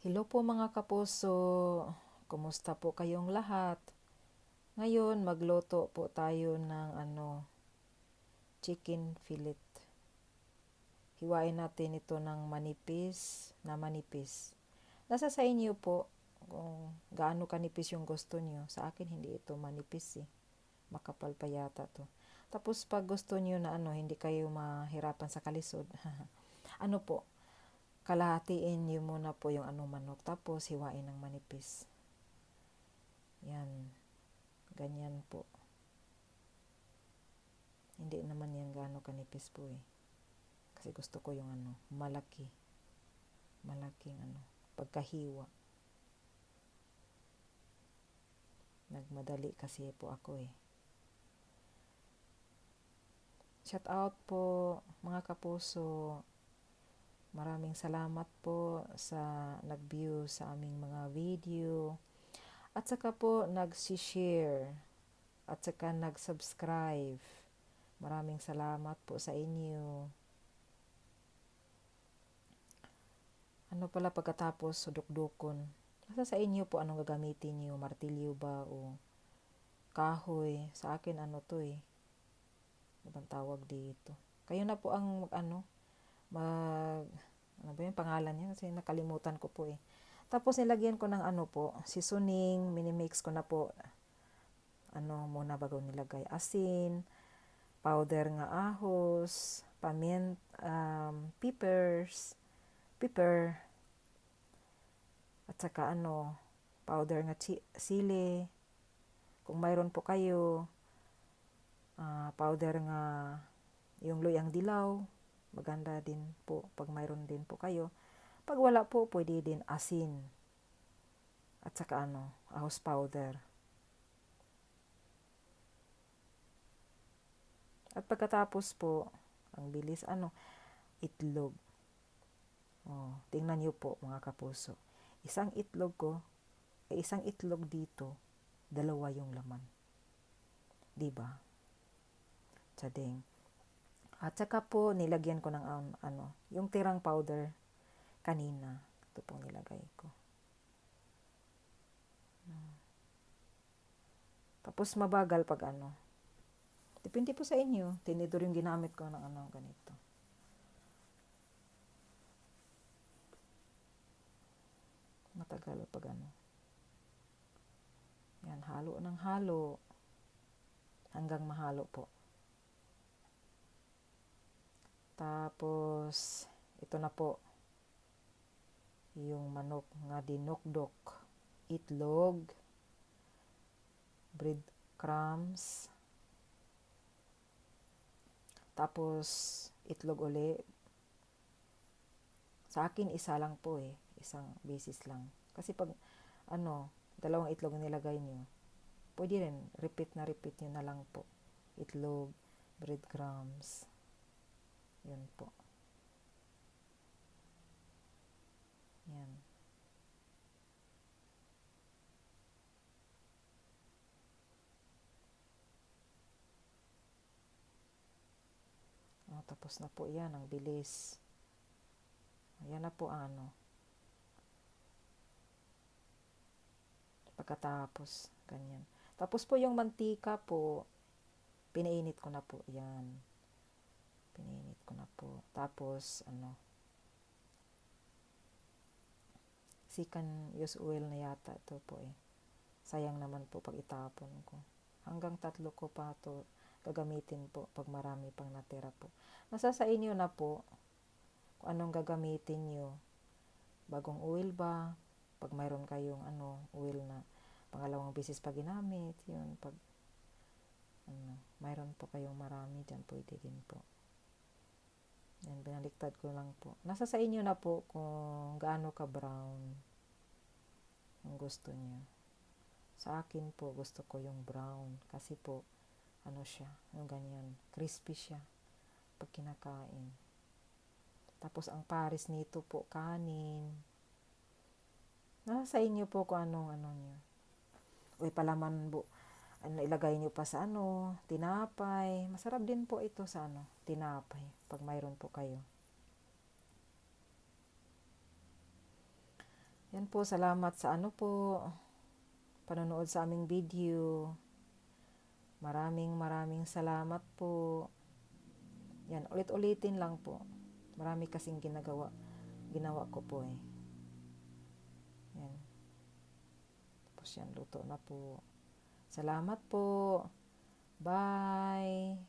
Hello po mga kapuso, kumusta po kayong lahat? Ngayon magluto po tayo ng chicken fillet. Hiwain natin ito ng manipis. Nasa sa inyo po kung gaano kanipis yung gusto niyo. Sa akin hindi ito manipis eh. Makapal pa yata to. Tapos pag gusto niyo na hindi kayo mahirapan sa kalisod. ano po, kalahatiin niyo muna po yung manok. Tapos hiwain ng manipis. Yan. Ganyan po. Hindi naman yan gaano kanipis po eh. Kasi gusto ko yung malaki. Malaking pagkahiwa. Nagmadali kasi po ako eh. Shout out po mga kapuso. Maraming salamat po sa nag-view sa aming mga video. At saka po nag-share. At saka nag-subscribe. Maraming salamat po sa inyo. Ano pala pagkatapos sudok-dukon? Nasa sa inyo po anong gagamitin niyo? Martilyo ba o kahoy? Sa akin to eh. Ano bang tawag dito? Kayo na po ang ano ba yung pangalan niya? Kasi nakalimutan ko po eh. Tapos nilagyan ko ng po, seasoning, minimix ko na po. Muna bago nilagay? Asin, powder nga ahos, pepper, at saka powder nga sili. Kung mayroon po kayo, powder nga yung luyang dilaw, maganda din po pag mayroon din po kayo. Pag wala po, pwede din asin. At saka ahos powder. At pagkatapos po, ang bilis itlog. Tingnan niyo po mga kapuso. Isang itlog dito, dalawa yung laman. 'Di ba? Tsadeng. At saka po nilagyan ko ng yung tirang powder kanina. Ito pong nilagay ko. Tapos mabagal pag Depende po sa inyo. Tinidor yung ginamit ko ng ganito. Matagal pag Yan, halo ng halo. Hanggang mahalo po. Tapos, ito na po. Yung manok nga dinokdok. Itlog. Breadcrumbs. Tapos, itlog uli. Sa akin, isa lang po eh. Isang basis lang. Kasi pag, dalawang itlog nilagay nyo, pwede rin, repeat nyo na lang po. Itlog, breadcrumbs. Yun po. Yan. Tapos na po yan, ang bilis. Ayan na po ang pagkatapos, ganyan. Tapos po yung mantika po, pinainit ko na po yan. Pinainit ko na po. Tapos, sikan use oil na yata ito po eh. Sayang naman po pag itapon ko. Hanggang 3 ko pa to gagamitin po pag marami pang natira po. Nasa sa inyo na po kung anong gagamitin nyo. Bagong oil ba? Pag mayroon kayong oil na pangalawang beses pa ginamit, yun. Pag mayroon po kayong marami dyan, pwede din po. Yan, binaliktad ko lang po. Nasa sa inyo na po kung gaano ka brown ang gusto niyo. Sa akin po, gusto ko yung brown. Kasi po, siya, yung ganyan, crispy siya pag kinakain. Tapos ang pares nito po, kanin. Nasa sa inyo po kung anong nyo. Uy, palaman po, ilagay nyo pa sa tinapay. Masarap din po ito sa tinapay, pag mayroon po kayo. Yan po, salamat sa panonood sa aming video. Maraming salamat po. Yan, ulit-ulitin lang po. Marami kasing ginawa ko po eh. Yan. Tapos yan, luto na po. Salamat po. Bye.